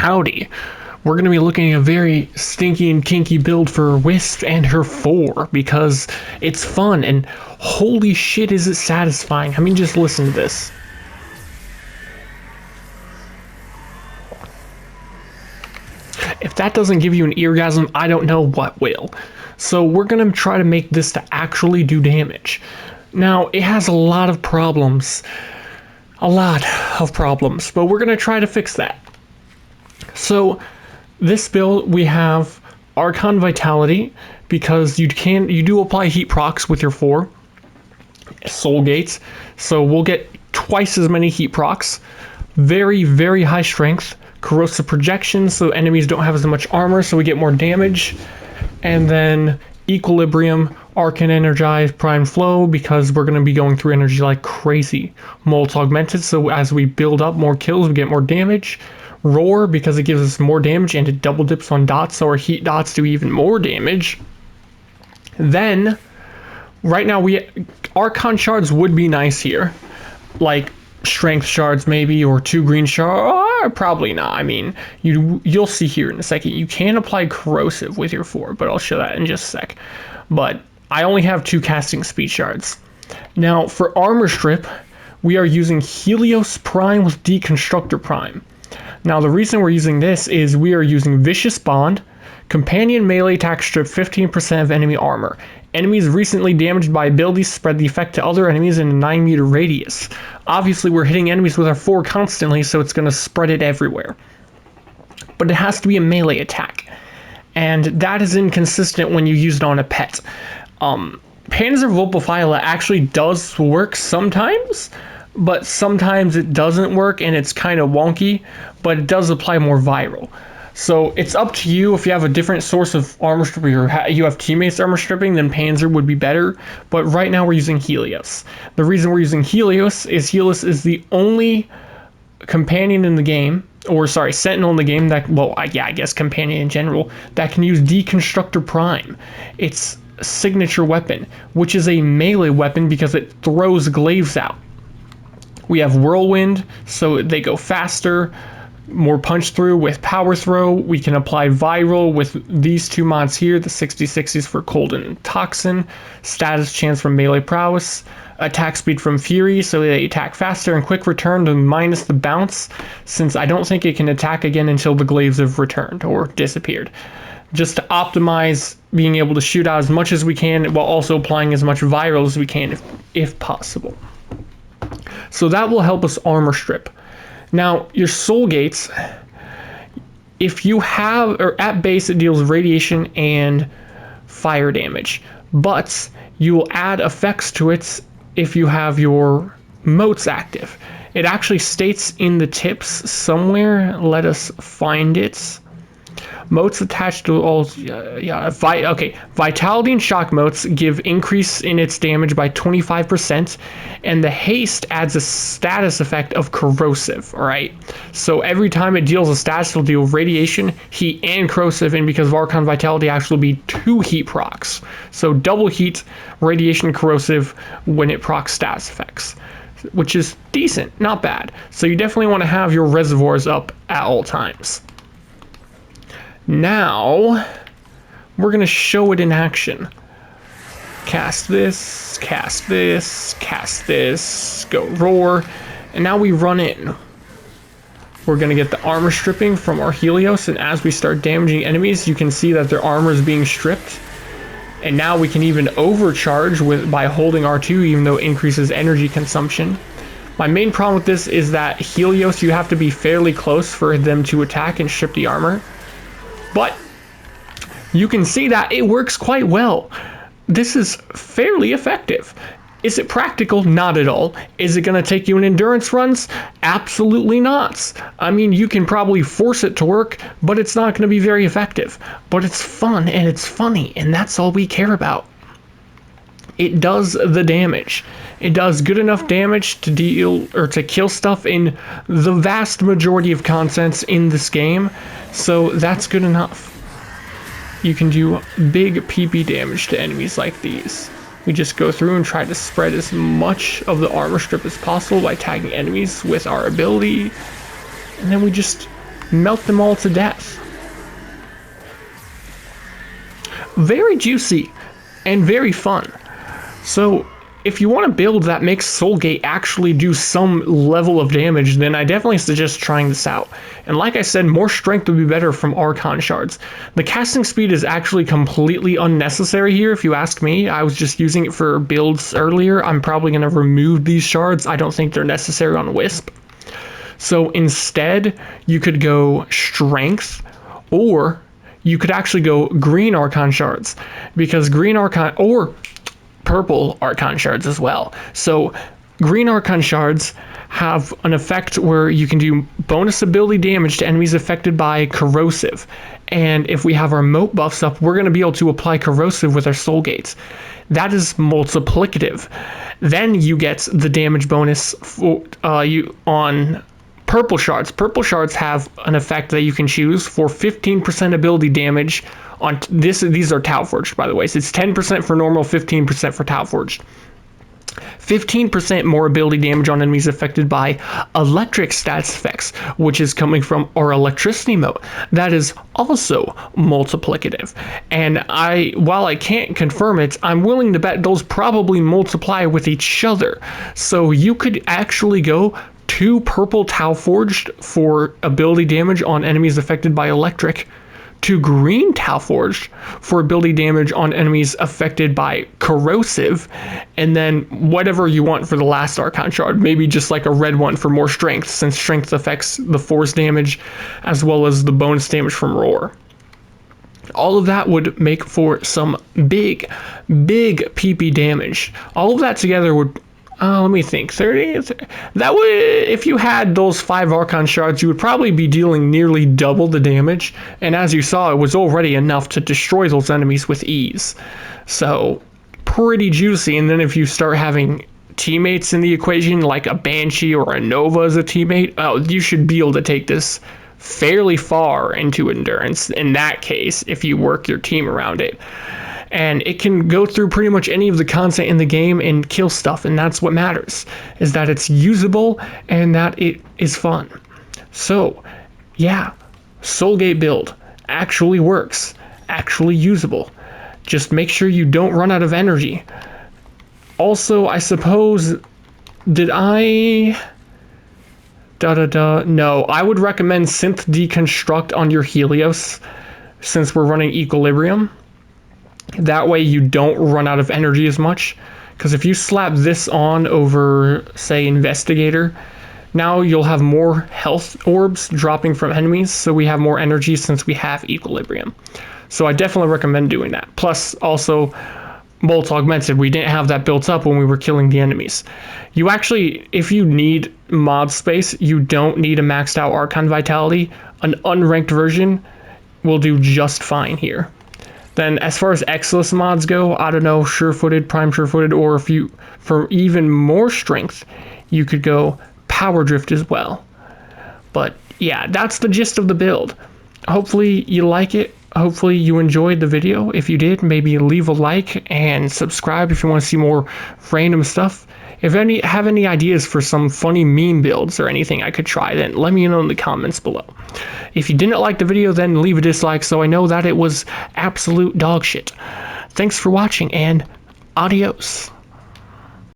howdy. We're going to be looking at a very stinky and kinky build for Wisp and her 4 because it's fun and holy shit is it satisfying. I mean, just listen to this. If that doesn't give you an eargasm, I don't know what will. So we're going to try to make this to actually do damage. Now, it has a lot of problems. But we're going to try to fix that. So this build, we have Archon Vitality, because you do apply heat procs with your 4 soul gates, so we'll get twice as many heat procs. Very, very high strength, corrosive projection, so enemies don't have as much armor, so we get more damage. And then Equilibrium, Arcane Energize, Prime Flow, because we're going to be going through energy like crazy. Molt Augmented, so as we build up more kills, we get more damage. Roar, because it gives us more damage and it double dips on dots, so our heat dots do even more damage. Then, right now, Archon Shards would be nice here. Like, Strength Shards maybe, or 2 green shards. Probably not. I mean, you'll see here in a second. You can apply Corrosive with your 4, but I'll show that in just a sec. But I only have 2 casting speed shards. Now, for Armor Strip, we are using Helios Prime with Deconstructor Prime. Now, the reason we're using this is we are using Vicious Bond, Companion Melee Attack Strip 15% of enemy armor. Enemies recently damaged by abilities spread the effect to other enemies in a 9-meter radius. Obviously, we're hitting enemies with our 4 constantly, so it's going to spread it everywhere. But it has to be a melee attack, and that is inconsistent when you use it on a pet. Panzer Vulpaphyla actually does work sometimes, but sometimes it doesn't work and it's kind of wonky, but it does apply more viral. So it's up to you. If you have a different source of armor stripping or you have teammates armor stripping, then Panzer would be better. But right now we're using Helios. The reason we're using Helios is the only companion in the game, or sorry, sentinel in the game that, well, I guess companion in general, that can use Deconstructor Prime. It's a signature weapon, which is a melee weapon because it throws glaives out. We have Whirlwind, so they go faster, more punch through with Power Throw. We can apply Viral with these 2 mods here, the 60/60s for Cold and Toxin, Status Chance from Melee Prowess, Attack Speed from Fury, so they attack faster, and Quick Return to minus the bounce, since I don't think it can attack again until the glaives have returned or disappeared. Just to optimize being able to shoot out as much as we can while also applying as much Viral as we can if possible. So that will help us armor strip. Now, your soul gates, if you have, or at base, it deals radiation and fire damage, but you will add effects to it if you have your motes active. It actually states in the tips somewhere, let us find it. Motes attached to all, Vitality and Shock motes give increase in its damage by 25%, and the haste adds a status effect of corrosive, alright? So every time it deals a status, it'll deal radiation, heat, and corrosive, and because of Archon Vitality, actually will be 2 heat procs. So double heat, radiation, corrosive when it procs status effects, which is decent, not bad. So you definitely want to have your reservoirs up at all times. Now, we're going to show it in action. Cast this, cast this, cast this, go Roar, and now we run in. We're going to get the armor stripping from our Helios, and as we start damaging enemies, you can see that their armor is being stripped. And now we can even overcharge by holding R2, even though it increases energy consumption. My main problem with this is that Helios, you have to be fairly close for them to attack and strip the armor. But you can see that it works quite well. This is fairly effective. Is it practical? Not at all. Is it going to take you in endurance runs? Absolutely not. I mean, you can probably force it to work, but it's not going to be very effective. But it's fun and it's funny, and that's all we care about. It does the damage. It does good enough damage to deal or to kill stuff in the vast majority of contents in this game, so that's good enough. You can do big PP damage to enemies like these. We just go through and try to spread as much of the armor strip as possible by tagging enemies with our ability, and then we just melt them all to death. Very juicy and very fun. So if you want to build that makes Soulgate actually do some level of damage, then I definitely suggest trying this out. And like I said, more strength would be better from Archon Shards. The casting speed is actually completely unnecessary here, if you ask me. I was just using it for builds earlier. I'm probably going to remove these shards. I don't think they're necessary on Wisp. So instead, you could go Strength, or you could actually go Green Archon Shards, because Green Archon, or Purple Archon Shards as well. So Green Archon Shards have an effect where you can do bonus ability damage to enemies affected by Corrosive. And if we have our moat buffs up, we're going to be able to apply Corrosive with our Soul Gates. That is multiplicative. Then you get the damage bonus for, on Purple Shards. Purple Shards have an effect that you can choose for 15% ability damage on this. These are Tau Forged, by the way. So it's 10% for normal, 15% for Tau Forged. 15% more ability damage on enemies affected by electric stats effects, which is coming from our electricity mode. That is also multiplicative. And while I can't confirm it, I'm willing to bet those probably multiply with each other. So you could actually go 2 purple Tau Forged for ability damage on enemies affected by electric, 2 green Tau Forged for ability damage on enemies affected by corrosive, and then whatever you want for the last Archon Shard. Maybe just like a red one for more strength, since strength affects the force damage as well as the bonus damage from roar. All of that would make for some big PP damage. All of that together would, let me think, 30? That would, if you had those 5 Archon Shards, you would probably be dealing nearly double the damage, and as you saw, it was already enough to destroy those enemies with ease. So, pretty juicy. And then if you start having teammates in the equation, like a Banshee or a Nova as a teammate, oh, you should be able to take this fairly far into endurance in that case, if you work your team around it. And it can go through pretty much any of the content in the game and kill stuff, and that's what matters, is that it's usable and that it is fun. So, yeah, Soulgate build actually works, actually usable. Just make sure you don't run out of energy. Also, I suppose, did I... No, I would recommend Synth Deconstruct on your Helios, since we're running Equilibrium. That way you don't run out of energy as much. Because if you slap this on over, say, Investigator, now you'll have more health orbs dropping from enemies, so we have more energy since we have Equilibrium. So I definitely recommend doing that. Plus, also, Bolt Augmented, we didn't have that built up when we were killing the enemies. You actually, if you need mob space, you don't need a maxed out Archon Vitality. An unranked version will do just fine here. Then as far as Exilus mods go, I don't know, Sure-Footed, Prime Sure-Footed, or if you, for even more strength, you could go Power Drift as well. But yeah, that's the gist of the build. Hopefully you like it. Hopefully you enjoyed the video. If you did, maybe leave a like and subscribe if you want to see more random stuff. If you have any ideas for some funny meme builds or anything I could try, then let me know in the comments below. If you didn't like the video, then leave a dislike so I know that it was absolute dog shit. Thanks for watching, and adios.